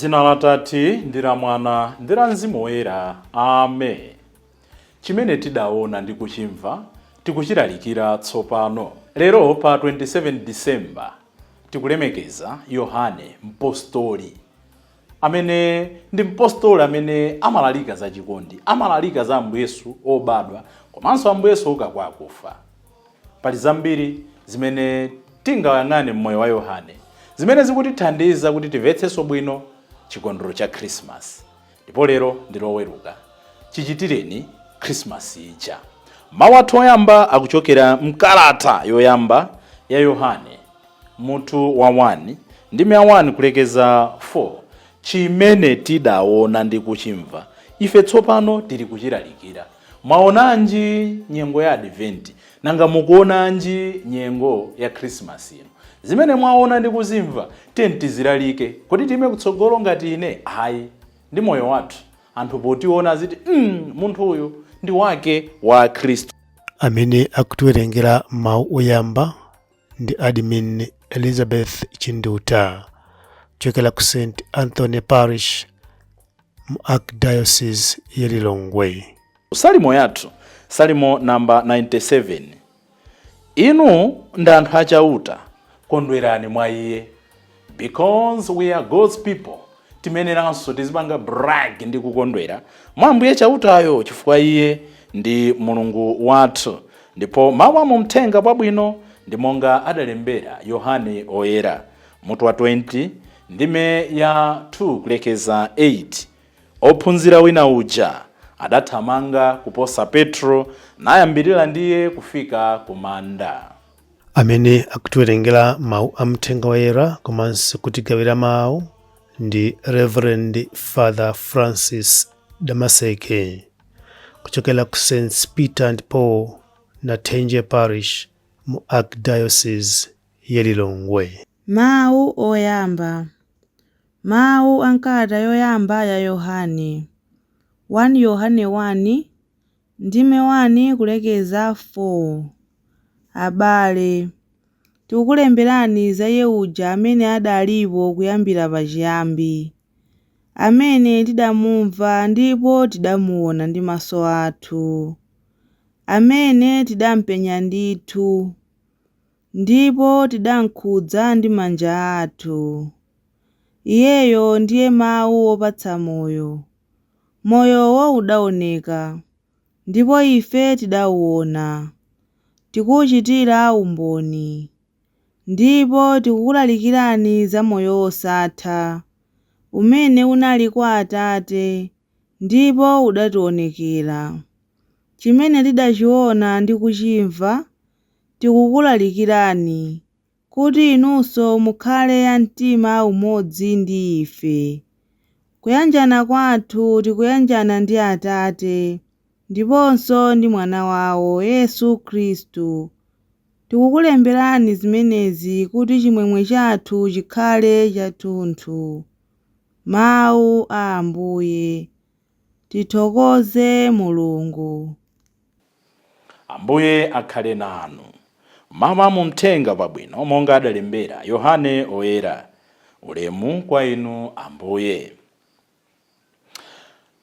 Dzina la Tate ndi la Mwana ndi la Mzimu Woyera. Amen. Chimene tidaona ndi kuchimva tikuchilalikira tsopano. Lero pa 27 December tikulemekeza Yohane Mpostoli, amene ndi mpostoli amene amalalika za chikondi, amalalika za Ambuye Yesu obadwa komanso Ambuye Yesu ouka kwa akufa. Pali zambiri zimene tingayang'ane mmoyo wa Yohane, zimene zikutithandiza kuti timvetsenso bwino chikondwerero cha Christmas. Ndipo lero ndi loweruka, chichitireni Christmas ija. Mawu athu oyamba akuchokera mkalata yoyamba ya Yohane mutu wa 1 ndi 1 kulekeza 4. Chimene tidaona ndi kuchimva ife tsopano tili kuchilalikira. Mwaonanji nyengo ya Advent, nanga mukuonanji nyengo ya Christmas ino? Zimene mwaona ndi kuzimva tizilalike kuti time kutsogolo ngati ine ayi ndi moyo wathu anthu potiona ziti munthu uyu ndi wake wa Khristu. Amene akutiwerengera mawu oyamba ndi admin Elizabeth Chinduta, chokela ku St. Anthony Parish mu Archdiocese ya Lilongwe. Salimo yathu, Salimo namba 97. Inu ndi anthu achauta, kondwerani mwa Iye, because we are God's people. Timeneranso tizipanga brag ndi kukondwera mwa Ambuye chautayo chifukwa Iye ndi Mulungu wathu. Ndipo mawu amumthenga bwino ndi monga adalembera Yohane oyera mutu wa 20 ndime ya 2 kulekeza 8. Ophunzira wina uja adathamanga kuposa Petro nayambirira ndiye kufika ku manda. Amene akutiwerengera mawu amthenga woyera komanso kutigawira mawu ndi Reverend Father Francis Damaseke, kuchokera ku St. Peter and Paul Natenje Parish mu Archdiocese ya Lilongwe. Mawu oyamba. Mawu ankalata yoyamba ya Yohane 1 Yohane 1 ndime 1 kulekeza 4. Abale, tikukulemberani za Iye uja amene adalipo kuyambira pachiyambi, amene tidamumva ndipo tidamuona ndi maso athu, amene tidampenya ndithu, ndipo tidamkhudza ndi manja athu. Iyeyo ndiye mawu opatsa moyo. Moyowo udaoneka, ndipo ife tidauona, tikuchitira umboni, ndipo tikukulalikirani za moyo osatha, umene unali kwa Atate, ndipo udationekera. Chimene tidachiona ndi kuchimva tikukulalikirani, kuti inunso mukhale a mtima umodzi ndi ife. Kuyanjana kwathu tikuyanjana ndi Atate ndiponso ndi Mwana wawo Yesu Khristu. Tikukulemberani zimenezi kuti chimwemwe chathu chikhale chathunthu. Mawu a Ambuye. Tithokoze Mulungu. Ambuye akhale nanu. Mawu amumthenga bwino monga adalembera Yohane oyera. Ulemu kwa inu Ambuye.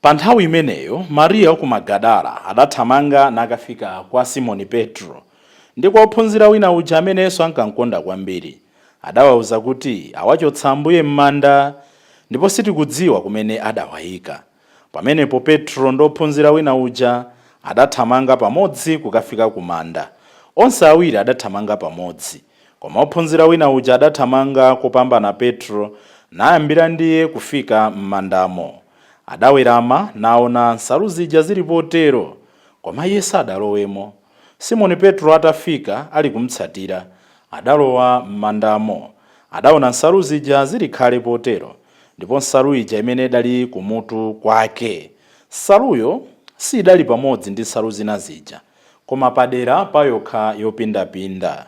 Pa nthawi imeneyo Mariya ku Magadala adathamanga nakafika kwa Simoni Petro ndi kwa ophunzira wina uja amene Yesu ankamkonda kwambiri. Adawawuza kuti awachotsa Ambuye m'manda ndipo sitikudziwa kumene adawayika. Pamenepo Petro ndi ophunzira wina uja adathamanga pamodzi kukafika ku manda. Onse awiri adathamanga pamodzi, koma ophunzira wina uja adathamanga kopambana Petro nayambira ndiye kufika m'mandamo. Adawerama naona nsalu zija zili potero, koma iye sadalowemo. Simoni Petro atafika ali kumtsatira, adalowa m'mandamo. Adaona nsalu zija zili khale potero, ndipo nsalu ija imene idali kumutu kwake. Nsaluyo sidali pamodzi ndi nsalu zina zija, koma padera payokha yopindapinda.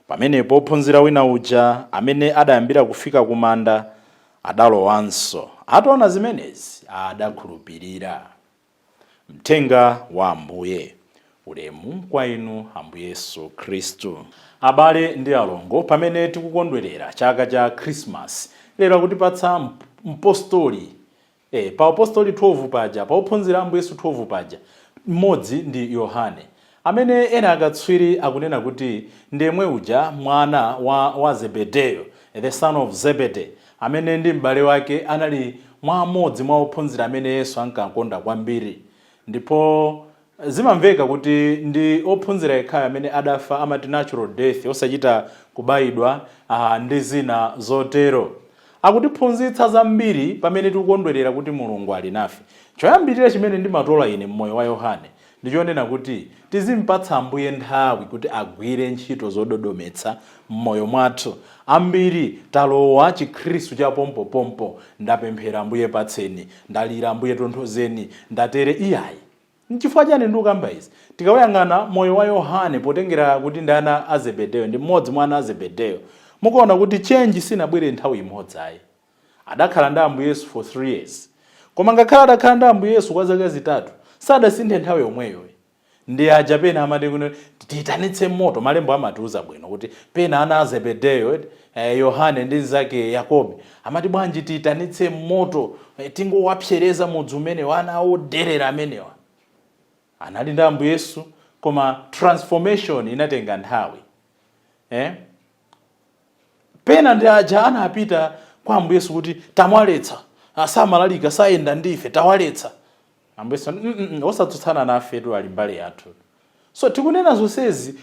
Pamenepo ophunzira wina uja amene adayambira kufika ku manda adalowanso. Ataona zimenezi adakhulupirira. Mthenga wa Ambuye. Ulemu kwa inu Ambuye Yesu Khristu. Abale ndi alongo, pamene tikukondwerera chaka cha Christmas, lero kutipatsa mpostoli pa apostoli 12 paja, pa ophunzira a Ambuye Yesu 12 paja, mmodzi ndi Yohane, amene ena akatswiri akunena kuti ndemwe uja mwana wa Zebedeyo, the son of Zebedee, amene ndi m'bale wake anali mmodzi mwa ophunzira amene Yesu ankakonda kwambiri. Ndipo zimamveka kuti ndi ophunzira yekhayo amene adafa amati natural death, osachita kubayidwa ndi zina zotero. Akutiphunzitsa zambiri pamene tikukondwerera kuti Mulungu ali nafe. Choyambirira chimene ndimatola ine mmoyo wa Yohane ndichonena kuti tizimpatsa Ambuye nthawi kuti agwire ntchito zododometsa mmoyo mwathu. Ambiri talowa chikhristu cha pompopompo, ndapemphera Ambuye patseni, ndalira Ambuye tonthozeni, ndatere iyayi. N'chifukwa chani ndikukamba izi? Tikawayang'ana moyo wa Yohane potengera kuti ndi ana a Zebedeyo, ndi mmodzi mwa ana a Zebedeyo, mukuona kuti change sinabwere nthawi imodzi ayi. Adakhala ndi Ambuye Yesu for 3 years. Koma ngakhala adakhala ndi Ambuye Yesu kwa zaka zitatu, sadasinthe nthawi yomweyo. Ndi aja pena amati kuno titanitse moto, malembo amatiuza bwino kuti pena ana a Zebedeyo, Yohane ndi zake Yakobe, amati bwanji titanitse moto, tingowapsereza mudzi umene wana oderera amenewa. Anali ndi Ambuye Yesu, koma transformation inatenga nthawi. Pena ndi aja anapita kwa Ambuye Yesu kuti tamwaletsa, asamalalika sayenda ndife, tawaletsa. Ambuye Yesu osatsutsana nafe tu ali mbali yathu. So tikunena zonsezi,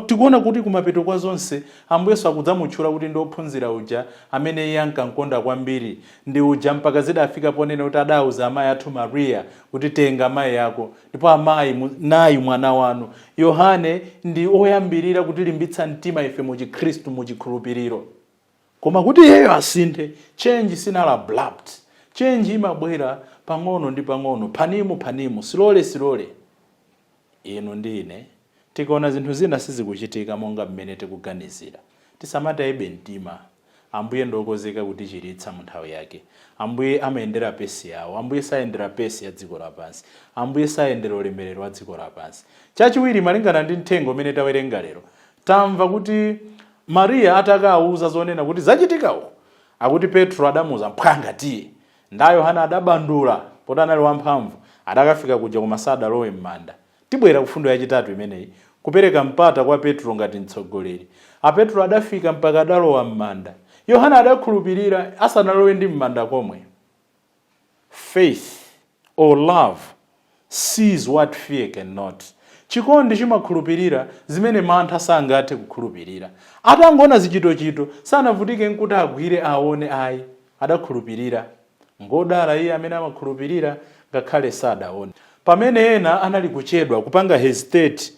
tikuona kuti kumapeto kwa zonse Ambuye Yesu akudzamutchula kuti ndi ophunzira uja amene iye ankankonda kwambiri, ndi uja mpaka zidafika ponena kuti adauza amayi athu Maria kuti tenga amayi yako, ndipo amayi nayi mwana wanu. Yohane ndi oyambirira kuti limbitsa mtima ife mu Chikhristu mu chikhulupiriro. Koma kuti iyeyo asinthe, change sinala abrupt. Change imabwera pang'ono ndi pang'ono, panimu, silole. Inu ndi ine tikaona zinthu zina sizikuchitika monga mmene tikuganizira, tisamatayebe mtima. Ambuye ndokozeka kutichiritsa mu nthawi yake. Ambuye amayendera pesi yawo. Ambuye sayendera pesi ya dziko lapansi. Ambuye sayendera ulemerero wa dziko lapansi. Chachiwiri, malingana ndi mthengo umene tawerenga lero, tamva kuti Maria atakauza zonena kuti zachitikawo, akuti Petro adamuza mphwanga tiye. Nda Yohana adabandula poti anali wamphamvu, adakafika kuja koma sadalowe m'manda. Tibwera kufundo yachitatu imeneyi, kupereka mpata kwa Petro ngati mtsogoleri. Petro adafika mpaka adalowa m'manda. Yohana adakhulupirira asanalowe ndi m'manda komwe. Faith or love sees what fear cannot. Chikondi chimakhulupirira zimene mantha sangathe kukhulupirira. Atangona zichitochito sanavutike nkuti agwire aone ayi, adakhulupirira. Ngodala iye amene amakhulupirira ngakhale sadaone. Pamene ena anali kuchedwa kupanga hesitate,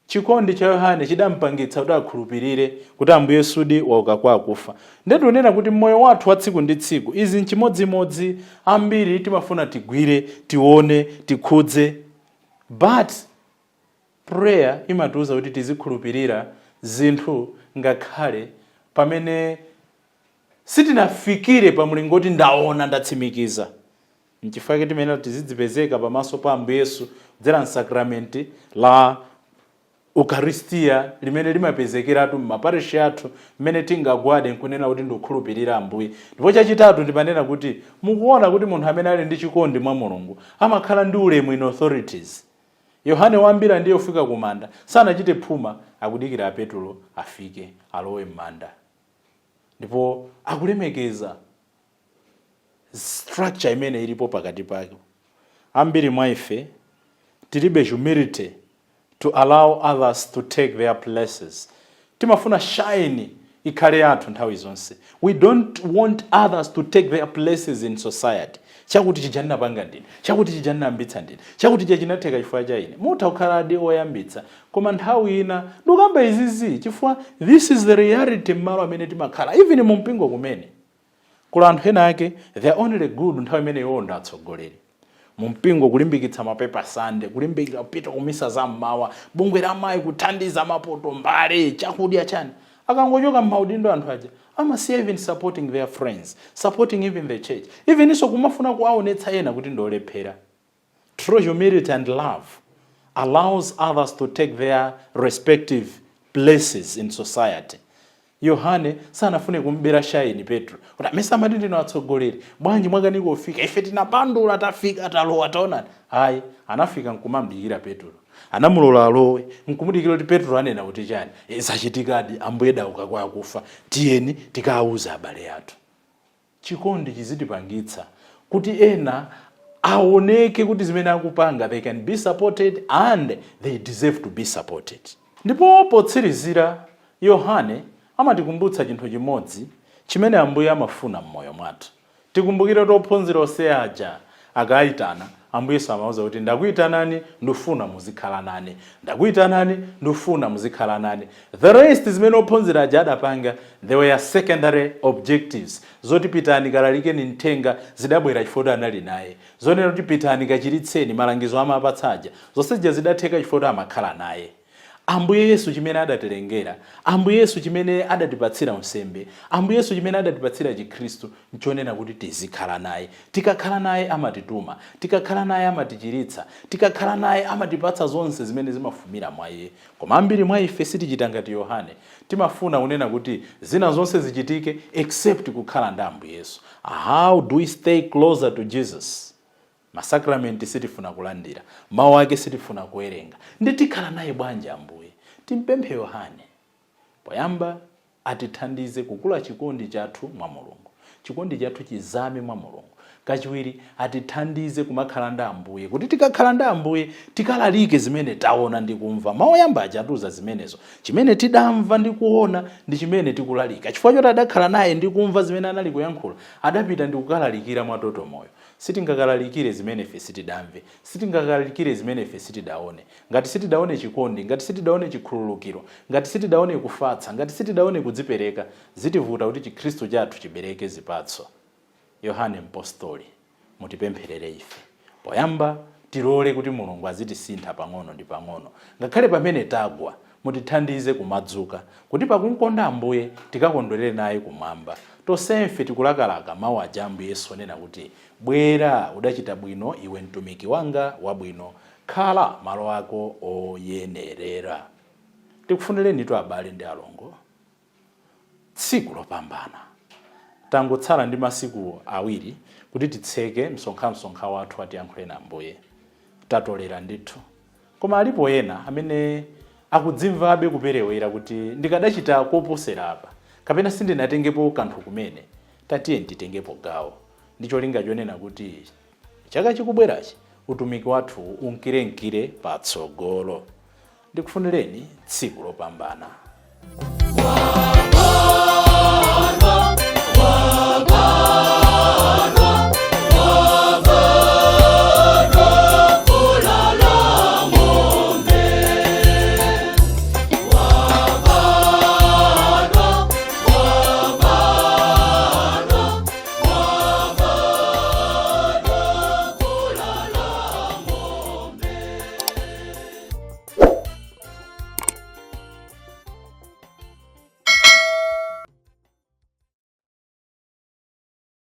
chikondi cha Yohane chidampangitsa kuti akhulupirire kuti Ambuye Yesu wauka kwa akufa. Ndetu unena kuti moyo wathu wa tsiku ndi tsiku izi nchimodzimodzi ambiri timafuna tigwire, tione, tikhudze, but prayer imatiuza kuti tizikhulupirira zinthu ngakhale pamene sitinafikire pa mlingoti ndaona ndatsimikiza. Nchifukwa chake timene tizidzipezeka pamaso pa Ambuye Yesu kudzera nsakramenti la Eucharistia limene limapezekeratu m'maparishi athu mmene tingagwade nkunena kuti ndikukhulupirira Ambuye. Ndipo chachitatu ndipanena kuti mukuona kuti munthu amene ali ndi chikondi mwa Mulungu amakhala ndi ulemu in authorities. Yohane wambira ndiye ufika kumanda, sanachite phuma akudikira Petro afike alowe m'manda. Ndipo akulemekeza structure imene ilipo pakati pake. Ambiri mwa ife tilibe humility to allow others to take their places. Timafuna shine ikhale yathu nthawi zonse. We don't want others to take their places in society. Chakuti chijanina panga ndine, chakuti chijanina ambitsa ndine, chakuti chachinatheka chifukwa cha ine. Mutha kukhala adi oyambitsa, koma nthawi ina ndikamba izizi chifukwa this is the reality mmalo amene timakhala. Even mu mpingo kumene kula anthu ena ake they are only good nthawi imene iwo ndatsogoleri. Mu mpingo kulimbikitsa mapepa Sunday, kulimbikira kupita kumisa za mmawa, bungwe la mayi kuthandiza mapoto mbale, chakudya chani. Akangochoka m'maudindo anthu aja amasiya even supporting their friends, supporting even the church. Even iso kumafuna kuwaonetsa ena kuti ndolephera. True humility and love allows others to take their respective places in society. Yohane sanafune kumbera shaini Petro kuti amesa amati ndino atsogoleri bwanji mwakaniko ufika ife tinapandula tafika talowa taonani. Hayi, anafika nkumamdikira Petro, anamulola alowe, nkumudikira kuti Petro anena kuti chani, zachitikadi Ambuye dauka kwa akufa, tiyeni tikawuza abale athu. Chikondi chizitipangitsa kuti ena aoneke kuti zimene akupanga they can be supported and they deserve to be supported. Ndipo potsirizira Yohane amatikumbutsa chinthu chimodzi chimene Ambuye amafuna mmoyo mwathu. Tikumbukire kuti ophunzira onse aja akayitana, Ambuye samauza kuti ndakuyitanani ndifuna muzikhala nane, ndakuyitanani ndifuna muzikhala nane. The rest zimene ophunzira aja adapanga, they were secondary objectives. Zoti pitani kalalikeni mthenga zidabwera chifukwa anali naye, zonena kuti pitani kachiritseni malangizo amapatsaja zonsezi zidatheka chifukwa amakhala naye. Ambuye Yesu chimene adatilengera, Ambuye Yesu chimene adatipatsira nsembe, Ambuye Yesu chimene adatipatsira Chikristu nchonena kuti tizikhala naye. Tikakhala naye amatituma, tikakhala naye amatichiritsa, tikakhala naye amatipatsa zonse zimene zimafumira mwa iye. Koma ambiri mwa ife sitichita ngati Yohane, timafuna kunena kuti zina zonse zichitike except kukhala ndi Ambuye Yesu. How do we stay closer to Jesus? Masakramenti sitifuna kulandira, mawu ake sitifuna kuwerenga. Nditikhala naye bwanji Ambuye? Timpemphe Yohane poyamba atithandize kukula chikondi chathu mwa Mulungu, chikondi chathu chizame mwa Mulungu. Kachiwiri atithandize kumakhala ndi Ambuye, kuti tikakhala ndi Ambuye tikalalike zimene taona ndi kumva. Mawu yamba achatuza zimenezo, chimene tidamva ndi kuona ndi chimene tikulalika. Chifukwa choti adakhala naye ndi kumva zimene anali kuyankhula, adapita ndi kukalalikira mwa toto moyo. Sitingakalalikire zimene ife sitidamve, sitingakalalikire zimene ife sitidaone. Ngati sitidaone chikondi, ngati sitidaone chikhululukiro, ngati sitidaone kufatsa, ngati sitidaone kudzipereka, zitivuta kuti Chikristu chathu chibereke zipatso. Yohane Mpostoli, mutipempherere ife. Poyamba tilole kuti Mulungu azitisintha pang'ono ndi pang'ono. Ngakhale pamene tagwa, mutithandize kumadzuka, kuti pakumkonda Ambuye tikakondwerere naye kumwamba. Tonsefe tikulakalaka mawu a Ambuye Yesu onena kuti bwera udachita bwino iwe mtumiki wanga wabwino, khala malo ako oyenerera. Tikufunireni tu abale ndi alongo tsiku lopambana. Tangotsala ndi masiku awiri kuti titseke msonkha wathu atiyankhule na Ambuye. Tatolera ndithu. Koma alipo ena amene akudzimvabe kuperewera kuti ndikadachita koposera apa, kapena sindinatengepo kanthu kumene, tatiye nditengepo gawo. Ndicho linga chonena kuti chaka chikubwerachi utumiki wathu unkirenkire patsogolo. Ndikufunireni tsiku lopambana.